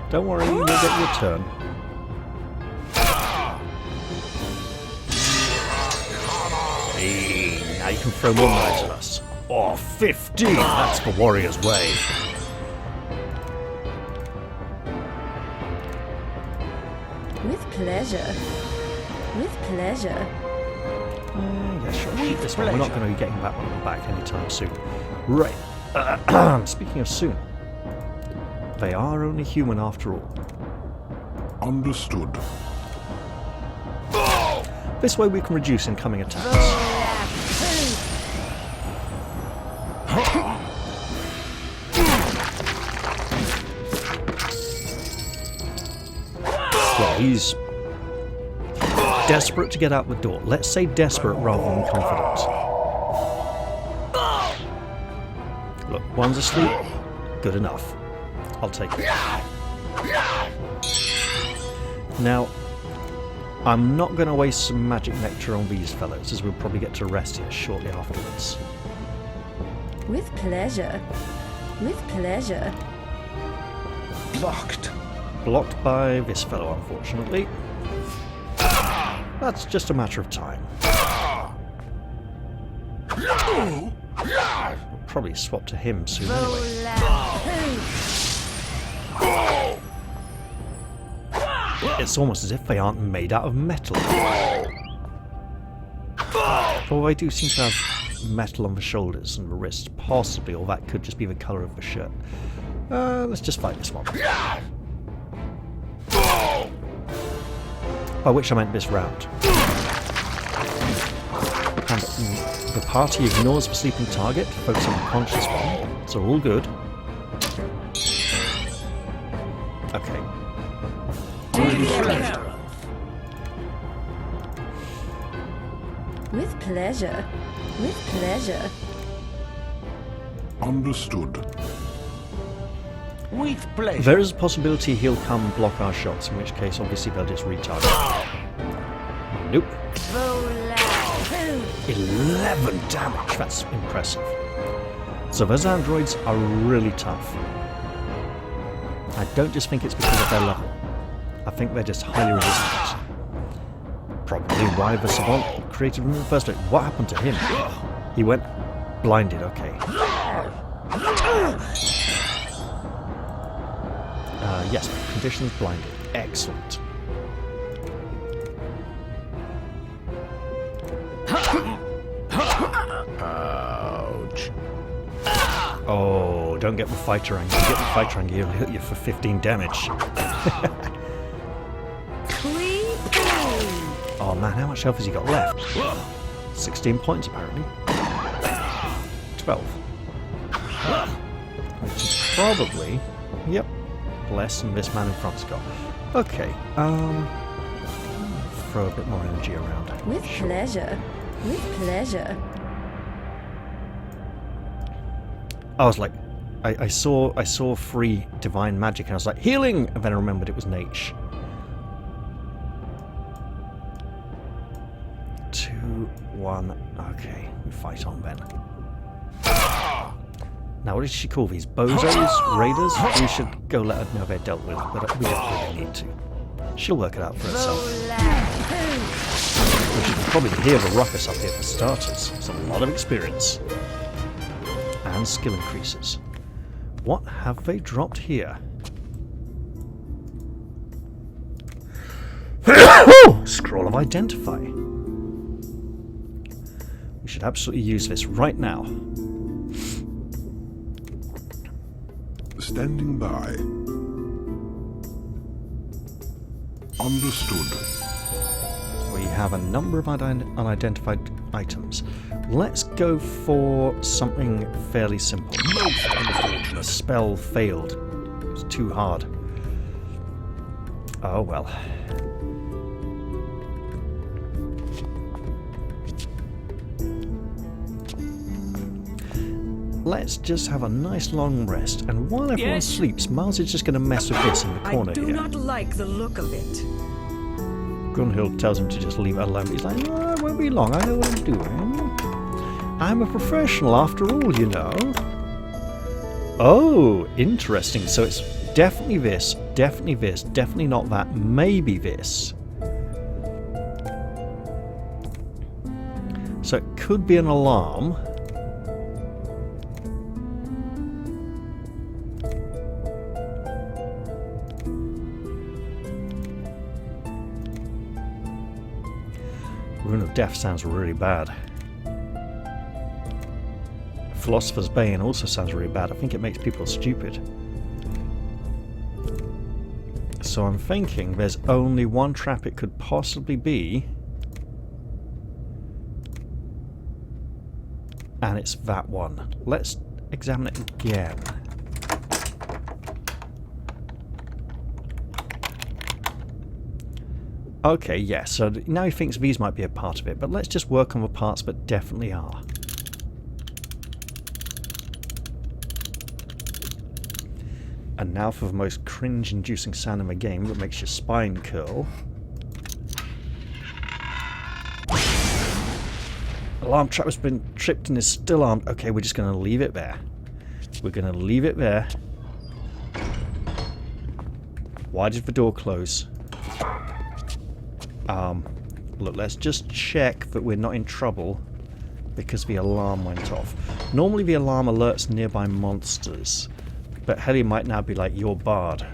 Don't worry, you'll get your turn. Hey, now you can throw more knives at us. Oh, 15! That's the warrior's way. With pleasure. With pleasure. Yeah, sure. Keep this one. We're not going to be getting that one back anytime soon. Right. Speaking of soon, they are only human after all. Understood. This way we can reduce incoming attacks. Well, he's desperate to get out the door. Let's say desperate rather than confident. Look, one's asleep. Good enough. I'll take it. Now, I'm not going to waste some magic nectar on these fellows, as we'll probably get to rest here shortly afterwards. With pleasure. With pleasure. Blocked. Blocked by this fellow, unfortunately. That's just a matter of time. We'll probably swap to him soon anyway. It's almost as if they aren't made out of metal. Although they do seem to have metal on the shoulders and the wrists, possibly, or that could just be the colour of the shirt. Let's just fight this one. By which I meant this round. And the party ignores the sleeping target, focus on the conscious one, so all good. Okay. With pleasure. With pleasure. Understood. With pleasure. There is a possibility he'll come block our shots, in which case obviously they'll just recharge. Nope. 11 damage, that's impressive. So those androids are really tough. I don't just think it's because of their level. I think they're just highly resistant. Probably why the Savant created them in the first place. What happened to him? He went blinded, okay. Yes, conditions blinded. Excellent. Ouch. Oh, don't get the fighter angle. Get the fighter angle, he'll hit you for 15 damage. Oh man, how much health has he got left? 16 points apparently. 12. Which is probably, yep, less than this man in front's got. Okay, throw a bit more energy around. With pleasure. With pleasure. I was like, I saw free divine magic and I was like, healing! And then I remembered it was Nate. 2, 1, okay, we fight on then. Now what did she call these? Bozos? Raiders? We should go let her know they're dealt with, but we don't really need to. She'll work it out for herself. We should probably hear the ruckus up here for starters. It's a lot of experience. And skill increases. What have they dropped here? Scroll of Identify. We should absolutely use this right now. Standing by. Understood. We have a number of unidentified items. Let's go for something fairly simple. Most unfortunate. Spell failed. It was too hard. Oh well. Let's just have a nice long rest, and while everyone Yes? sleeps, Myles is just going to mess with this in the corner I do here. not like the look of it. Gunhild tells him to just leave it alone. He's like, no, it won't be long. I know what I'm doing. I'm a professional after all, you know. Oh, interesting. So it's definitely this, definitely not that, maybe this. So it could be an alarm. Rune of Death sounds really bad. Philosopher's Bane also sounds really bad. I think it makes people stupid. So I'm thinking there's only one trap it could possibly be. And it's that one. Let's examine it again. Okay, yeah, so now he thinks these might be a part of it, but let's just work on the parts that definitely are. And now for the most cringe-inducing sound in the game that makes your spine curl. Alarm trap has been tripped and is still armed. Okay, we're just going to leave it there. We're going to leave it there. Why did the door close? Look, let's just check that we're not in trouble because the alarm went off. Normally the alarm alerts nearby monsters, but Helly might now be like, you're barred.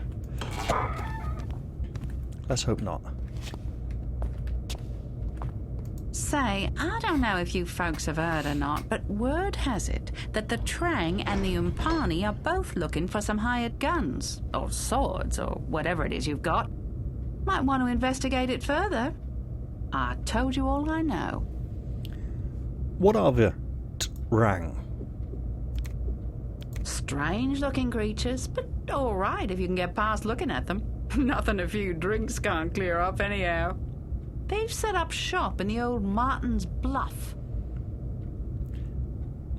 Let's hope not. Say, I don't know if you folks have heard or not, but word has it that the Trang and the Umpani are both looking for some hired guns, or swords, or whatever it is you've got. Might want to investigate it further. I told you all I know. What are the Trang? Strange-looking creatures, but all right if you can get past looking at them. Nothing a few drinks can't clear up anyhow. They've set up shop in the old Martin's Bluff.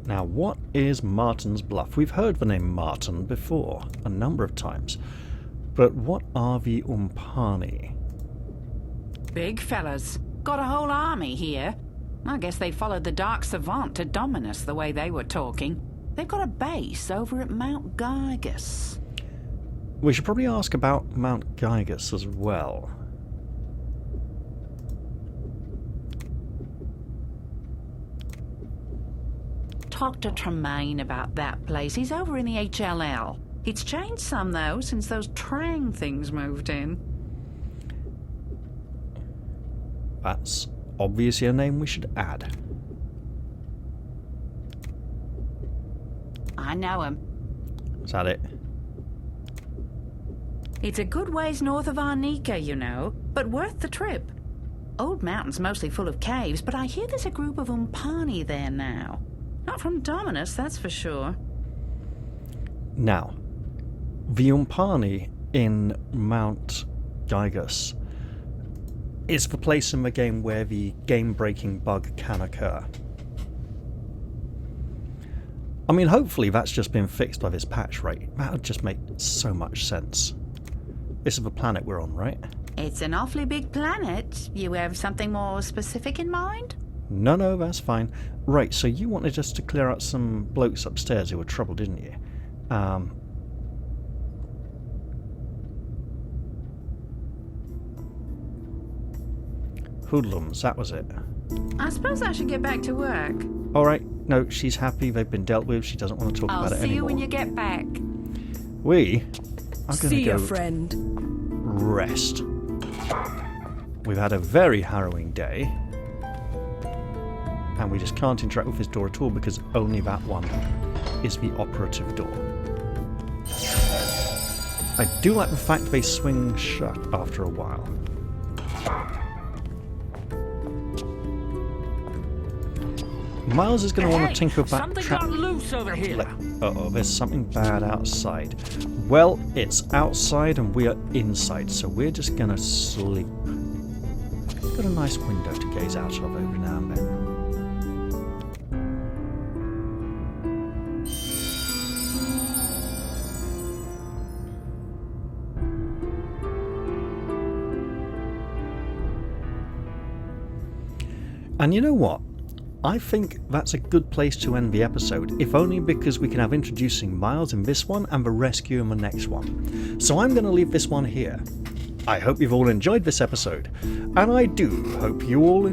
Now, what is Martin's Bluff? We've heard the name Martin before, a number of times. But what are the Umpani? Big fellas. Got a whole army here. I guess they followed the Dark Savant to Dominus the way they were talking. They've got a base over at Mount Gygus. We should probably ask about Mount Gygus as well. Talk to Tremaine about that place. He's over in the HLL. It's changed some, though, since those Trang things moved in. That's obviously a name we should add. I know him. Is that it? It's a good ways north of Arnica, you know, but worth the trip. Old Mountain's mostly full of caves, but I hear there's a group of Umpani there now. Not from Dominus, that's for sure. Now, the Umpani in Mount Gygus is the place in the game where the game-breaking bug can occur. I mean, hopefully that's just been fixed by this patch, right? That would just make so much sense. This is the planet we're on, right? It's an awfully big planet. You have something more specific in mind? No, that's fine. Right, so you wanted us to clear out some blokes upstairs who were trouble, didn't you? Hoodlums, that was it. I suppose I should get back to work. Alright, no, she's happy, they've been dealt with, she doesn't want to talk I'll about it see you anymore. when you get back. We are going to See go ya, friend. rest. We've had a very harrowing day. And we just can't interact with this door at all because only that one is the operative door. I do like the fact they swing shut after a while. Myles is going to want to tinker with that Something trap. got loose over here. Uh-oh, there's something bad outside. Well, it's outside and we are inside, so we're just going to sleep. Got a nice window to gaze out of every now and then. And you know what? I think that's a good place to end the episode, if only because we can have introducing Myles in this one and the rescue in the next one. So I'm going to leave this one here. I hope you've all enjoyed this episode, and I do hope you all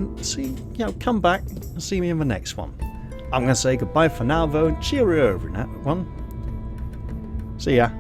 come back and see me in the next one. I'm going to say goodbye for now though, and cheerio everyone. See ya.